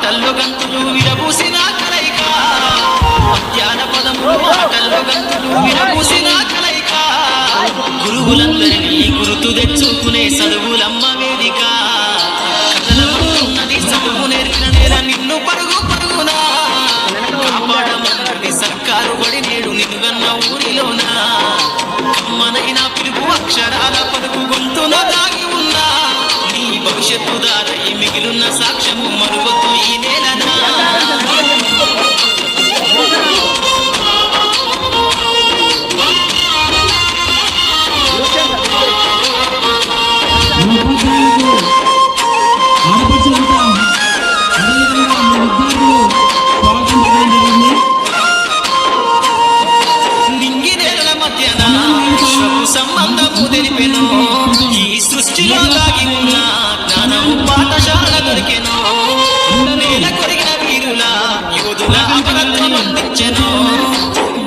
మాటల్లో గంతులు విరబూసిన కలయిక మధ్యాహ్న పదములు మాటల్లో గంతులు విరబూసిన కలయిక గురువులందరినీ గుర్తు తెచ్చుకునే చదువులమ్మ వేదిక కథలమన్నది చదువు నేర్పిన నేల నిన్ను పరుగు పరుగునా కాపాడమన్నది సర్కారు బడి నేడు నిన్నుగన్న ఊరిలోనా మనైన పిలుపు అక్షరాల పలుకు గొంతున దాగి ఉన్నా నీ భవిష్యత్తు దారై మిగిలిన సాక్ష్యము మరువద్దు ఈ నేలనా సంబంధము తెలిపెను ఈ సృష్టిలో దాగి ఉన్న జ్ఞానము పాఠశాల దొరికెను నేల కొరిగిన వీరుల యోధుల అమరత్వం అందించెను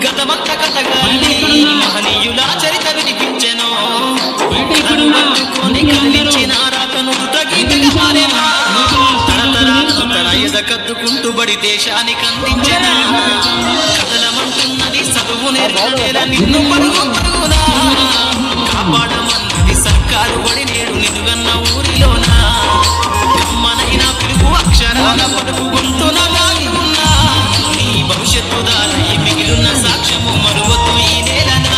గతమంత కథగాని మహనీయుల చరిత వినిపించెను అనుబంధుకొని కదిలించిన రాతను గీతగా మారేనా తరతరాలను తన ఎద కద్దుకుంటూ బడి దేశానికి అందించెను కథలమంటున్నది చదువు నేర్పేలా నిన్ను పరుగు పరుగునా కాపాడమన్నది సర్కారు బడి నేడు నిన్నుగన్న ఊరిలోనా మనైన పిలుపు అక్షరాల పలుకు గొంతున దాగి ఉన్నా నీ భవిష్యత్తు దారై మిగిలిన సాక్ష్యము మరువద్దు ఈ నేలనా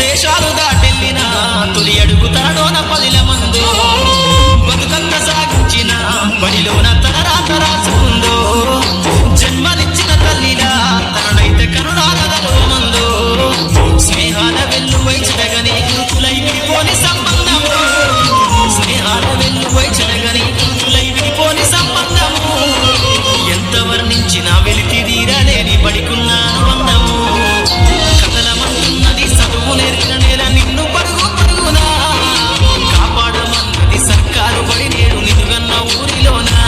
దేశాలు దాటెళ్ళినా తొలి అడుగు తనలోన పదిల మందు బతుకంత సాగించిన బడిలోన తన రాత రాసుకుందో జన్మనిచ్చిన తల్లిలా తననైతే కరుణాలలో మందు స్నేహాల వెళ్ళు వైచడగని గురుతులై విడిపోని సంబంధము స్నేహాల వెళ్ళు వైచడగని గురుతులై విడిపోని సంబంధము ఎంత వర్ణించినా వెలితి తీరలేని బడికున్న అనుబంధము కథలమంటున్నది చదువు నేర్పిన నేల నిన్ను పరుగు పరుగునా కాపాడమన్నది సర్కారు బడి నేడు నిన్నుగన్న ఊరిలోనా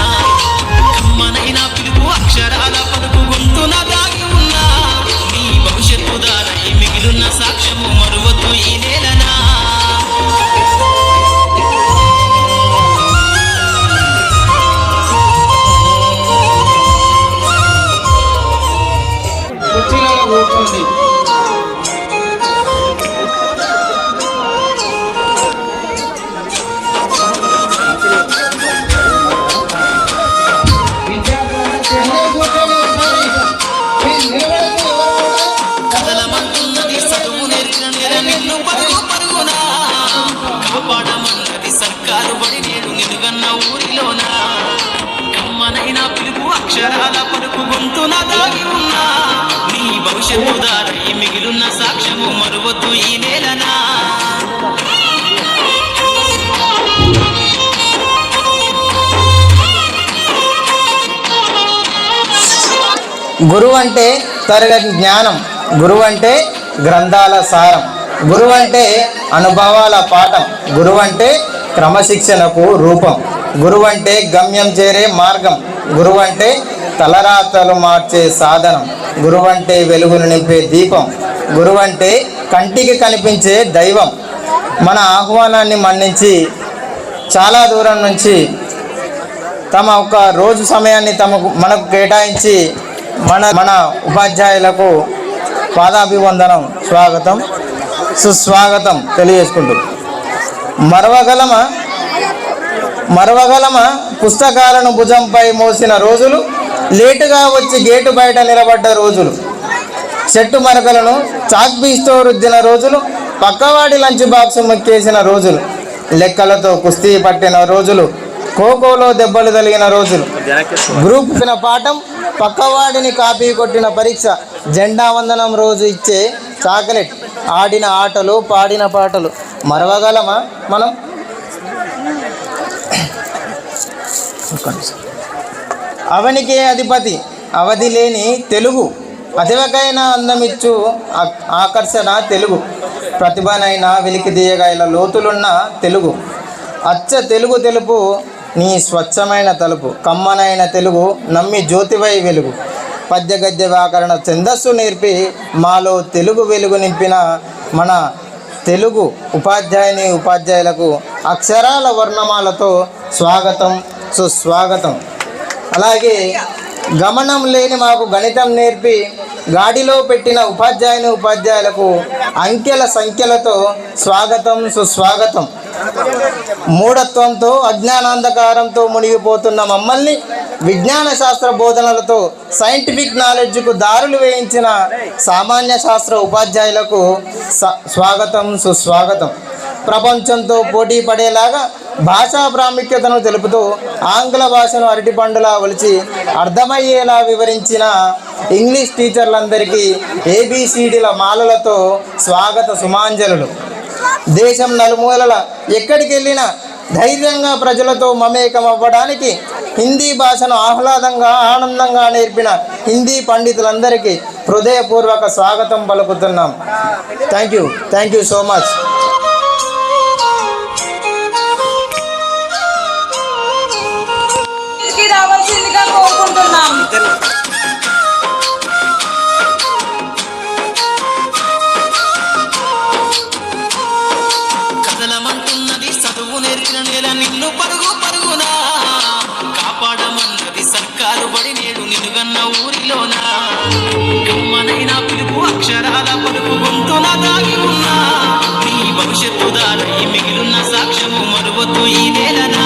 మనైన పిలుపు అక్షరాల పలుకు గొంతున దాగి ఉన్నా నీ భవిష్యత్తు దారై మిగిలిన సాక్ష్యము మరువద్దు ఈ నేలనా కథలమంటున్నది చదువు నేర్పిన నేల నిన్ను పరుగు పరుగునా కాపాడమన్నది సర్కారు బడి నేడు నిన్నుగన్న ఊరిలోనా మనైన పిలుపు అక్షరాల పలుకు గొంతున దాగి ఉన్నా నీ భవిష్యత్తు దారై మిగిలిన సాక్ష్యము మరువద్దు ఈ నేలనా గురువు అంటే తరగతి జ్ఞానం, గురువు అంటే గ్రంథాల సారం, గురువు అంటే అనుభవాల పాఠం, గురువు అంటే క్రమశిక్షణకు రూపం, గురువు అంటే గమ్యం చేరే మార్గం, గురువు అంటే తలరాతలు మార్చే సాధనం, గురువు అంటే వెలుగును నింపే దీపం, గురువు అంటే కంటికి కనిపించే దైవం. మన ఆహ్వానాన్ని మన్నించి చాలా దూరం నుంచి తమ ఒక రోజు సమయాన్ని మనకు కేటాయించి మన ఉపాధ్యాయులకు పాదాభివందనం, స్వాగతం సుస్వాగతం తెలియజేసుకుంటూ మరవగలమ పుస్తకాలను భుజంపై మోసిన రోజులు, లేటుగా వచ్చి గేటు బయట నిలబడ్డ రోజులు, చెట్టు మరకలను చాక్పీస్తో రుద్దిన రోజులు, పక్కవాడి లంచ్ బాక్స్ ముక్కేసిన రోజులు, లెక్కలతో కుస్తీ పట్టిన రోజులు, ఖోఖోలో దెబ్బలు తగిలిన రోజులు, గ్రూప్ పాఠం పక్కవాడిని కాపీ కొట్టిన పరీక్ష, జెండా వందనం రోజు ఇచ్చే చాక్లెట్, ఆడిన ఆటలు పాడిన పాటలు మరవగలమా మనం? అవనికే అధిపతి అవధి లేని తెలుగు, అతివకైన అందమిచ్చు ఆకర్షణ తెలుగు, ప్రతిభనైన వెలికితీయగా ఇలా లోతులున్న తెలుగు. అచ్చ తెలుగు తెలుపు నీ స్వచ్ఛమైన తలుపు, కమ్మనైన తెలుగు నమ్మి జ్యోతివై వెలుగు. పద్య గద్య వ్యాకరణ ఛందస్సు నేర్పి మాలో తెలుగు వెలుగు నింపిన మన తెలుగు ఉపాధ్యాయుని ఉపాధ్యాయులకు అక్షరాల వర్ణమాలతో స్వాగతం సుస్వాగతం. అలాగే గమనం లేని మాకు గణితం నేర్పి గాడిలో పెట్టిన ఉపాధ్యాయుని ఉపాధ్యాయులకు అంకెల సంఖ్యలతో స్వాగతం సుస్వాగతం. మూఢత్వంతో అజ్ఞానాంధకారంతో మునిగిపోతున్న మమ్మల్ని విజ్ఞాన శాస్త్ర బోధనలతో సైంటిఫిక్ నాలెడ్జ్కు దారులు వేయించిన సామాన్య శాస్త్ర ఉపాధ్యాయులకు స్వాగతం సుస్వాగతం. ప్రపంచంతో పోటీ పడేలాగా భాషా ప్రాముఖ్యతను తెలుపుతూ ఆంగ్ల భాషను అరటిపండులా ఒలిచి అర్థమయ్యేలా వివరించిన ఇంగ్లీష్ టీచర్లందరికీ ఏబిసిడిల మాలలతో స్వాగత సుమాంజలులు. దేశం నలుమూలల ఎక్కడికి వెళ్ళినా ధైర్యంగా ప్రజలతో మమేకం అవ్వడానికి హిందీ భాషను ఆహ్లాదంగా ఆనందంగా నేర్పిన హిందీ పండితులందరికీ హృదయపూర్వక స్వాగతం పలుకుతున్నాం. Thank you so much. రావాల్సిందిగా కోరుకుంటున్నాం. కదలమంటున్నది చదువు నేర్చిన నేల నిన్ను పరుగు పరుగునా, కాపాడమన్నది సర్కారు బడి నేడు నిన్నుగన్న ఊరిలోనా. కమ్మనైన పిలుపు అక్షరాల పలుకు గొంతున దాగి ఉన్నా, నీ భవిష్యత్తు దారై మిగిలిన సాక్ష్యము మరువద్దు ఈ నేలనా.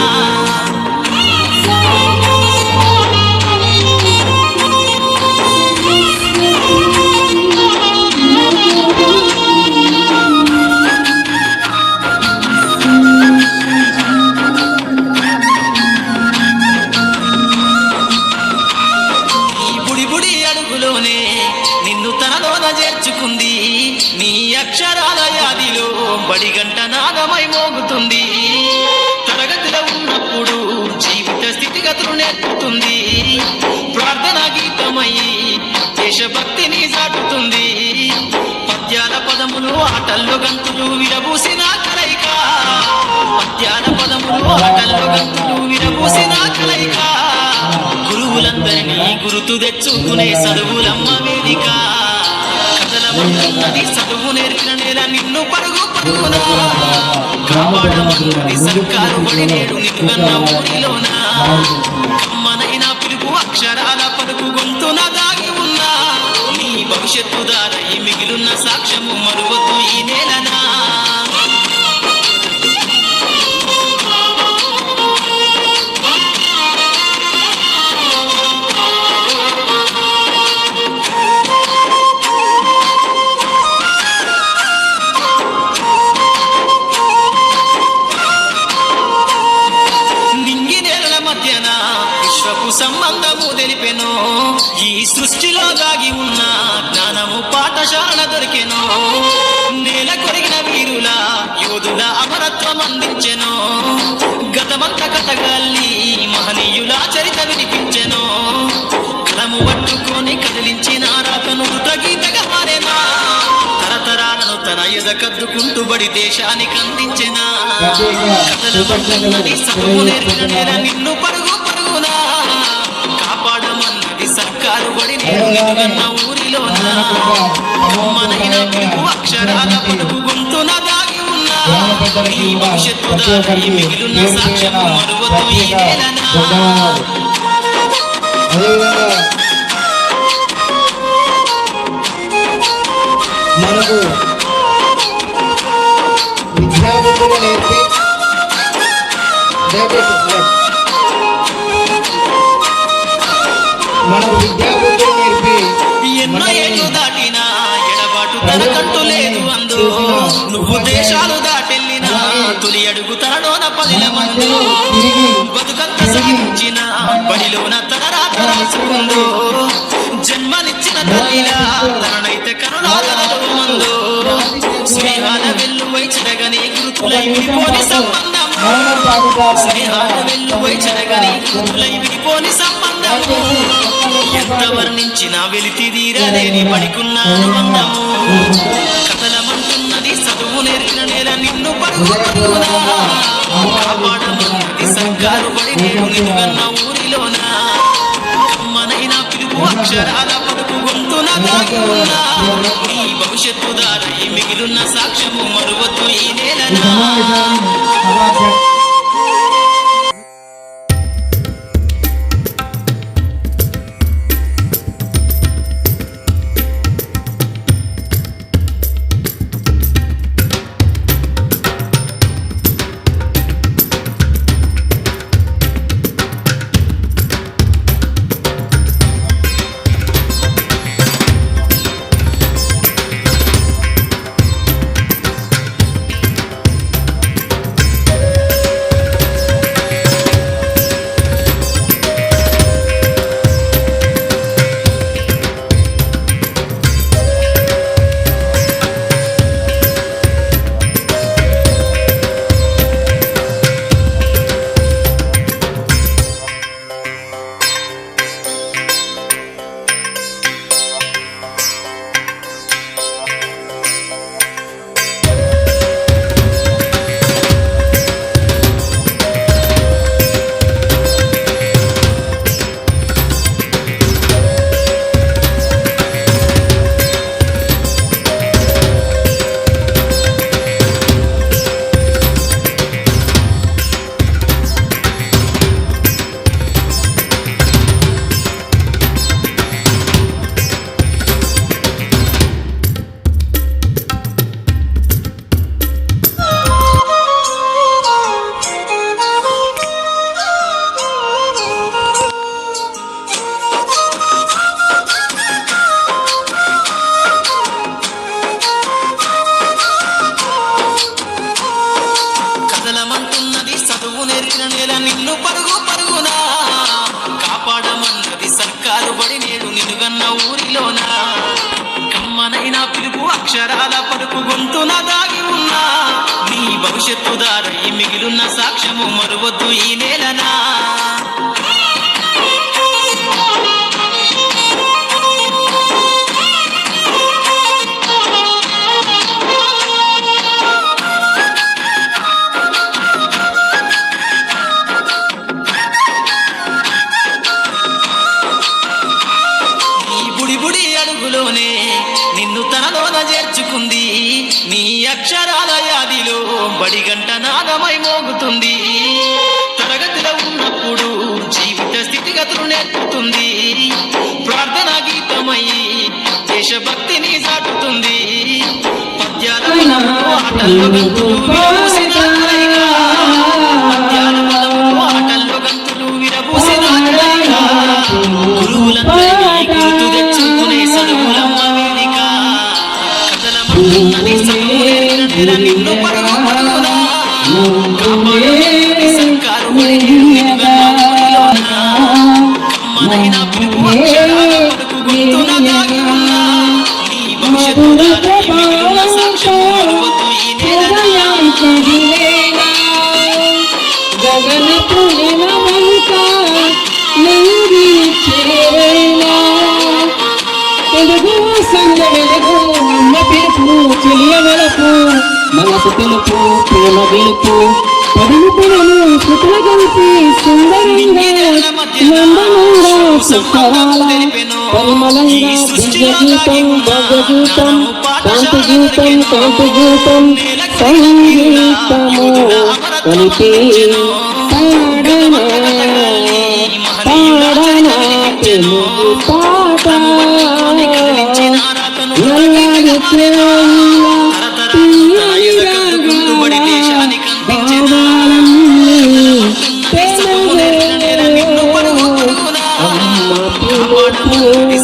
నిన్ను తనలోన చేర్చుకుంది, నీ అక్షరాల యాదిలో బడిగంట నాదమై మోగుతుంది. తరగతిలో ఉన్నప్పుడు జీవిత స్థితిగతులు నేర్పుతుంది, ప్రార్థనా గీతమై దేశభక్తిని చాటుతుంది. పద్యాల పదములు ఆటల్లో గంతులు విరబూసిన కలయిక, పద్యాల పదములు ఆటల్లో గంతులు విరబూసిన కలయిక. గురువులందరినీ గురుతు తెచ్చుకునే చదువులమ్మ వేదిక. కదలమన్నది చదువు నేర్పిన నేల నిన్ను పరుగు పరుగునా, కాపాడమన్నది సర్కారు బడి నేడు నిన్నుగన్న ఊరిలోనా. కమ్మనైన పిలుపు అక్షరాల పలుకు గొంతున దాగి ఉన్నా, నీ భవిష్యత్తు దారై మిగిలిన సాక్ష్యము మరువద్దు ఈ నేలనా. సంబంధము తెలిపెను, ఈ సృష్టిలో దాగి ఉన్న జ్ఞానము పాఠశాల దొరికెను. నేల కొరిగిన వీరుల యోధుల అమరత్వం అందించెను, గతమంత కథగాల్ని మహనీయుల చరిత వినిపించెను. కలము పట్టుకొని కదిలించిన రాతను గీతగా మారేనా, తరతరాలను తన ఎద కద్దుకుంటూ బడి దేశానికి అందించెనా. కథలమన్నది చదువు నేర్పిన నేల నిన్ను పరుగు పరుగునా, కాపాడమన్నది సర్కారు బడి నేడు నిన్నుగన్న ఊరిలోనా. కమ్మనైన పిలుపు అక్షరాల పలుకు గొంతున దాగి ఉన్నా, నీ భవిష్యత్తు దారై మిగిలిన సాక్ష్యము మరువద్దు ఈ నేలనా. మనకు విద్యాబుద్ధులు నేర్పి ఎన్నో ఏళ్ళు దాటినా ఎడబాటు తనకంటూ లేదు అందు, నువ్వు దేశాలు దాటెళ్ళినా తొలి అడుగు తనలోన పదిల మందు. బతుకంత సాగించిన బడిలోన తన రాత రాసుకుందో, జన్మనిచ్చిన తల్లిలా తననైతే కరుణాలలో మందు. స్నేహాల వెల్లువై చెరగని గురుతులై విడిపోని సంబంధం, స్నేహాల వెల్లువై చెరగని గురుతులై విడిపోని సంబంధం. బంధము ఎంత వర్ణించిన వెలితిదీరలేని పడికున్న అనుబంధము కథలమంటున్నది చదువు నేర్చిన నేల నిన్ను పరుగు పరుగునా కాపాడమన్నది సర్కారు బడి నేడు నిలుగన్న ఊరిలోన కమ్మనైన పిలుపు అక్షరాల పలుకు గొంతున దాగి ఉన్నా నీ భవిష్యత్తు దారై మిగిలిన సాక్ష్యము మరువద్దు ఈ నేలనా నిన్ను పరుగు పరుగునా కాపాడమన్నది సర్కారు బడి నేడు నిలుగన్న ఊరిలోన కమ్మనైన పిలుపు అక్షరాల పలుకు గొంతున దాగి ఉన్నా నీ భవిష్యత్తు దారై మిగిలిన సాక్ష్యము మరువద్దు ఈ నేలనా నిన్ను తనలోన చేర్చుకుంది నీ అక్షరాల యాదిలో బడిగంట నాదమై మోగుతుంది తరగతిలో ఉన్నప్పుడు జీవిత స్థితిగతులు నేర్పుతుంది ప్రార్థనా గీతమై దేశభక్తిని చాటుతుంది పద్యాల ఆటల్లో గంతులు విరబూసిన పద్యాల ఆటల్లో గంతులు విరబూసిన గురువులందరినీ గుర్తు తెచ్చుకునే చదువులమ్మ నిన్ను పరుగు పరుగునా కాపాడమన్నది సర్కారు బడి నేడు నిలుగన్న ఊరిలోన కమ్మనైన పిలుపు అక్షరాల పలుకు గొంతున దాగి ఉన్నా నీ భవిష్యత్తు దారై మిగిలిన సాక్ష్యము మరువద్దు ఈ నేలనా మనసు తెలుపు ప్రేమ గెలుపు పదులు పనులు శృతుల కలిపి సుందరంగా నందనంగా సుఖరాల పరిమళంగా దివ్యగీతం భవ్యగీతం కాంతి గీతం కాంతి గీతం సంగీతము కలిపి పాడనా పాడనా తెలుగు పాట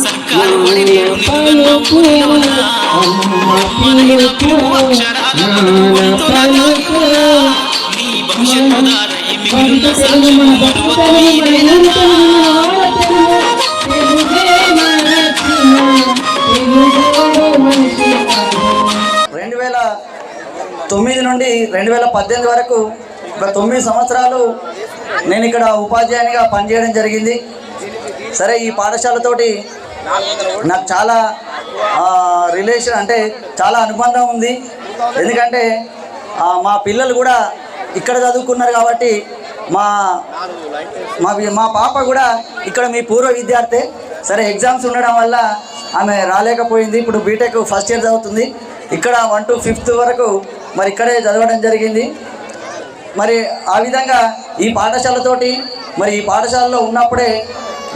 సర్కారు బడి నేడు నిలుగన్న ఊరిలోన కమ్మనైన పిలుపు అక్షరాల గొంతున దాగి ఉన్నా నీ భవిష్యత్తు దారై మిగిలిన సాక్ష్యము మరువద్దు ఈ నేలనా 2009 నుండి 2018 వరకు ఒక 9 సంవత్సరాలు నేను ఇక్కడ ఉపాధ్యాయునిగా పనిచేయడం జరిగింది. సరే ఈ పాఠశాలతోటి నాకు చాలా రిలేషన్ అంటే చాలా అనుబంధం ఉంది. ఎందుకంటే మా పిల్లలు కూడా ఇక్కడ చదువుకున్నారు కాబట్టి మా పాప కూడా ఇక్కడ మీ పూర్వ విద్యార్థి. సరే ఎగ్జామ్స్ ఉండడం వల్ల ఆమె రాలేకపోయింది. ఇప్పుడు బీటెక్ ఫస్ట్ ఇయర్ చదువుతుంది. ఇక్కడ 1 to 5th వరకు మరి ఇక్కడే చదవడం జరిగింది. మరి ఆ విధంగా ఈ పాఠశాలతోటి మరి ఈ పాఠశాలలో ఉన్నప్పుడే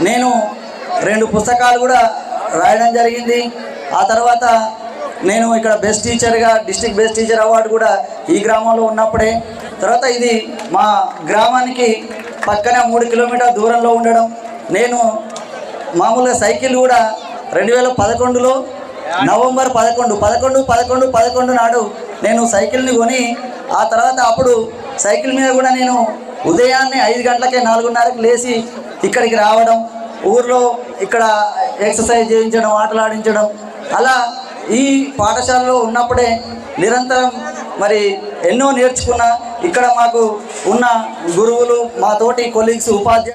నేను 2 పుస్తకాలు కూడా రాయడం జరిగింది. ఆ తర్వాత నేను ఇక్కడ బెస్ట్ టీచర్గా డిస్ట్రిక్ట్ బెస్ట్ టీచర్ అవార్డు కూడా ఈ గ్రామంలో ఉన్నప్పుడే. తర్వాత ఇది మా గ్రామానికి పక్కనే 3 కిలోమీటర్ల దూరంలో ఉండడం. నేను మామూలుగా సైకిల్ కూడా 2011లో నవంబర్ 11 నాడు నేను సైకిల్ని కొని ఆ తర్వాత అప్పుడు సైకిల్ మీద కూడా నేను ఉదయాన్నే 5 గంటలకే 4:30కి లేచి ఇక్కడికి రావడం, ఊర్లో ఇక్కడ ఎక్సర్సైజ్ చేయించడం, ఆటలాడించడం, అలా ఈ పాఠశాలలో ఉన్నప్పుడే నిరంతరం మరి ఎన్నో నేర్చుకున్నా. ఇక్కడ మాకు ఉన్న గురువులు, మా తోటి కొలీగ్స్, ఉపాధ్యాయులు